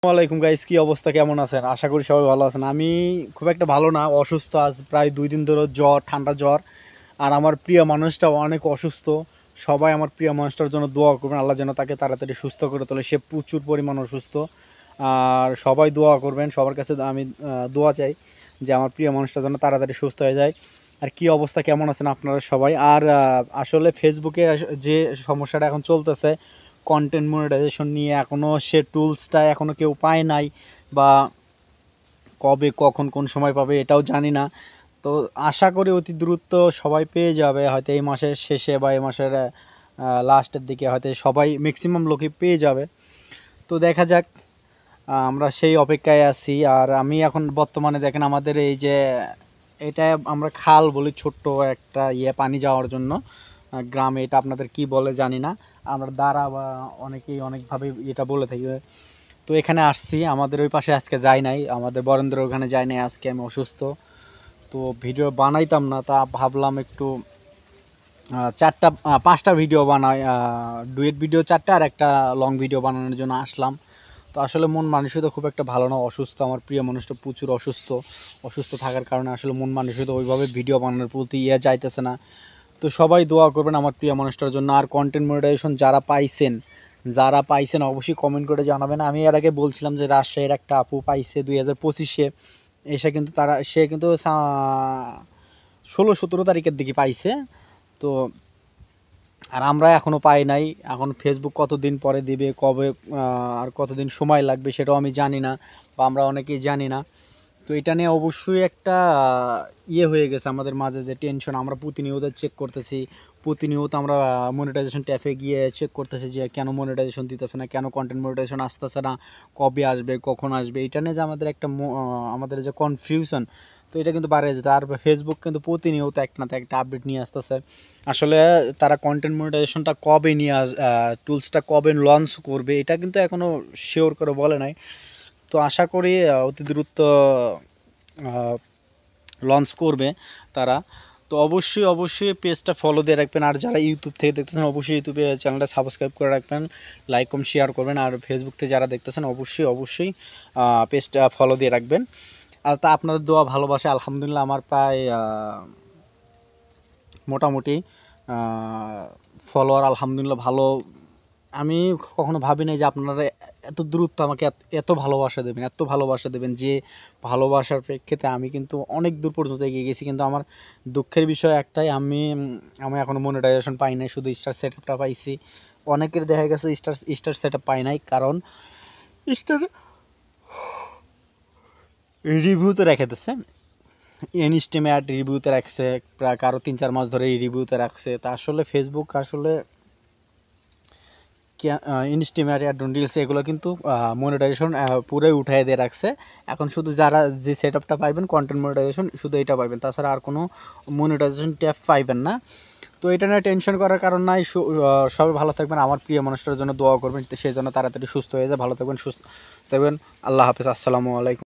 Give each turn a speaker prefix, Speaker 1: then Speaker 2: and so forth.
Speaker 1: আসসালামাইকুম গাইস, কি অবস্থা, কেমন আছেন? আশা করি সবাই ভালো আছেন। আমি খুব একটা ভালো না, অসুস্থ। আজ প্রায় 2 দিন ধরে জ্বর, ঠান্ডা জ্বর। আর আমার প্রিয় মানুষটাও অনেক অসুস্থ। সবাই আমার প্রিয় মানুষটার জন্য দোয়া করবেন, আল্লাহ যেন তাকে তাড়াতাড়ি সুস্থ করে তোলে। সে প্রচুর পরিমাণ অসুস্থ। আর সবাই দোয়া করবেন, সবার কাছে আমি দোয়া চাই যে আমার প্রিয় মানুষটা যেন তাড়াতাড়ি সুস্থ হয়ে যায়। আর কি অবস্থা, কেমন আছেন আপনারা সবাই? আর আসলে ফেসবুকে যে সমস্যাটা এখন চলতেছে, কন্টেন্ট মনিটাইজেশন নিয়ে, এখনও সে টুলসটা এখনও কেউ পায় নাই, বা কবে কখন কোন সময় পাবে এটাও জানি না। তো আশা করি অতি দ্রুত সবাই পেয়ে যাবে, হয়তো এই মাসের শেষে বা এই মাসের লাস্টের দিকে হয়তো সবাই, ম্যাক্সিমাম লোকই পেয়ে যাবে। তো দেখা যাক, আমরা সেই অপেক্ষায় আছি। আর আমি এখন বর্তমানে দেখেন, আমাদের এই যে এটা আমরা খাল বলি, ছোট্ট একটা পানি যাওয়ার জন্য গ্রামে, এটা আপনাদের কি বলে জানি না, আমরা দ্বারা বা অনেকেই অনেকভাবে এটা বলে থাকি। তো এখানে আসছি, আমাদের ওই পাশে আজকে যাই নাই, আমাদের বরেন্দ্র ওখানে যাই নাই, আজকে আমি অসুস্থ। তো ভিডিও বানাইতাম না, তা ভাবলাম একটু 5টা ভিডিও বানাই, ডুয়েট ভিডিও 4টা আর একটা লং ভিডিও বানানোর জন্য আসলাম। তো আসলে মন মানসিকতা খুব একটা ভালো না, অসুস্থ। আমার প্রিয় মানুষটা প্রচুর অসুস্থ। অসুস্থ থাকার কারণে আসলে মন মানসিকতা ওইভাবে ভিডিও বানানোর প্রতি যাইতেছে না। তো সবাই দোয়া করবেন আমার প্রিয় মানুষটার জন্য। আর কন্টেন্ট মনিটাইজেশন যারা পাইছেন অবশ্যই কমেন্ট করে জানাবেন। আমি এর আগে বলছিলাম যে রাজশাহীর একটা আপু পাইছে 2025-এ এসে, কিন্তু সে কিন্তু 16-17 তারিখের দিকে পাইছে। তো আর আমরা এখনও পাই নাই। এখন ফেসবুক কতদিন পরে দিবে, কবে আর কতদিন সময় লাগবে সেটাও আমি জানি না, বা আমরা অনেকেই জানি না। তো এটা নিয়ে অবশ্যই একটা হয়ে গেছে আমাদের মাঝে, যে টেনশন। আমরা প্রতিনিয়ত চেক করতেছি, প্রতিনিয়ত আমরা মনিটাইজেশন ট্যাপে গিয়ে চেক করতেছি যে কেন মনিটাইজেশন দিতেছে না, কেন কন্টেন্ট মনিটাইজেশন আসতেছে না, কবে আসবে, কখন আসবে। এটা নিয়ে যে আমাদের একটা আমাদের যে কনফিউশন, তো এটা কিন্তু বাড়ে যেতে। আর ফেসবুক কিন্তু প্রতিনিয়ত একটা না একটা আপডেট নিয়ে আসতেছে। আসলে তারা কন্টেন্ট মনিটাইজেশনটা কবে নিয়ে টুলসটা কবে লঞ্চ করবে, এটা কিন্তু এখনও শিওর করে বলে নাই। তো আশা করি অতি দ্রুত লঞ্চ করবে তারা। তো অবশ্যই পেজটা ফলো দিয়ে রাখবেন। আর যারা ইউটিউব থেকে দেখতেছেন অবশ্যই ইউটিউবে চ্যানেলটা সাবস্ক্রাইব করে রাখবেন, লাইক কম শেয়ার করবেন। আর ফেসবুক থেকে যারা দেখতেছেন অবশ্যই পেজটা ফলো দিয়ে রাখবেন। আর তা আপনাদের দোয়া ভালোবাসা আলহামদুলিল্লাহ আমার প্রায় মোটামুটি ফলোয়ার আলহামদুলিল্লাহ ভালো। আমি কখনো ভাবি নাই যে আপনারা এত দ্রুত আমাকে এত ভালোবাসা দেবেন, যে ভালোবাসার প্রেক্ষিতে আমি কিন্তু অনেক দূর পর্যন্ত এগিয়ে গেছি। কিন্তু আমার দুঃখের বিষয় একটাই, আমি এখনও মনিটাইজেশন পাই নাই, শুধু স্টার সেট আপটা পাইছি। অনেকের দেখা গেছে স্টার সেট আপ পাই নাই, কারণ স্টার রিভিউতে রেখেছে, ইনস্টিমেট রিভিউতে রাখছে, প্রায় কারো 3-4 মাস ধরে এই রিভিউতে রাখছে। তা আসলে ফেসবুক আসলে ইনস্টিমেট রিলস এগুলো কিন্তু মনিটাইজেশন পুরোই উঠাই দিয়ে রাখছে। এখন শুধু যারা যে সেট আপটা পাইবেন কন্টেন্ট মনিটাইজেশন, শুধু এটা পাইবেন, তাছাড়া আর কোনো মনিটাইজেশন ট্যাব পাইবেন না। তো এটা নিয়ে টেনশন করার কারণ নাই। সবাই ভালো থাকবেন, আমার প্রিয় মানুষটার জন্য দোয়া করবেন, সেই জন্য তাড়াতাড়ি সুস্থ হয়ে যায়। ভালো থাকবেন, সুস্থ থাকবেন। আল্লাহ হাফেজ, আসসালামু আলাইকুম।